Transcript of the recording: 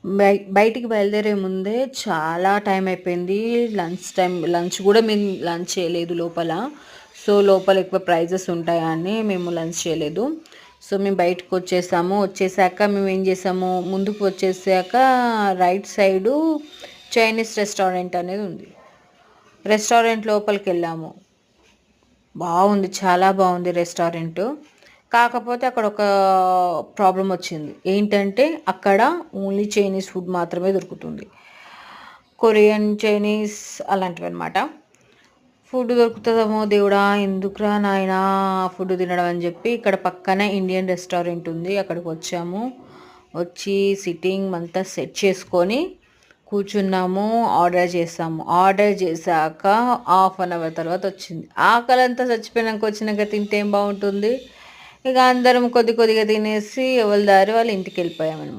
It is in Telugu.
బయటికి బయలుదేరే ముందే చాలా టైం అయిపోయింది. లంచ్ కూడా మేము లంచ్ చేయలేదు లోపల. సో, లోపల ఎక్కువ ప్రైజెస్ ఉంటాయని మేము లంచ్ చేయలేదు. సో, మేము బయటకొచ్చేసాము. వచ్చేసాక మేమేం చేసాము, ముందుకు వచ్చేసాక రైట్ సైడు చైనీస్ రెస్టారెంట్ అనేది ఉంది. రెస్టారెంట్ లోపలికెళ్ళాము. బాగుంది, చాలా బాగుంది రెస్టారెంటు. కాకపోతే అక్కడ ఒక ప్రాబ్లం వచ్చింది. ఏంటంటే అక్కడ ఓన్లీ చైనీస్ ఫుడ్ మాత్రమే దొరుకుతుంది. కొరియన్, చైనీస్ అలాంటివన్నమాట. ఫుడ్ దొరుకుతుందేమో దేవుడా, ఎందుకురా నాయనా ఫుడ్ తినడం అని చెప్పి ఇక్కడ పక్కనే ఇండియన్ రెస్టారెంట్ ఉంది. అక్కడికి వచ్చాము. వచ్చి సిట్టింగ్ అంతా సెట్ చేసుకొని కూర్చున్నాము. ఆర్డర్ చేసాము. ఆర్డర్ చేశాక హాఫ్ అన్ అవర్ తర్వాత వచ్చింది. ఆకలంతా చచ్చిపోయినాక వచ్చినాక తింటే ఏం బాగుంటుంది. ఇక అందరం కొద్దిగా తినేసి ఎవరి దారి వాళ్ళు ఇంటికి వెళ్ళిపోయామన్నమాట.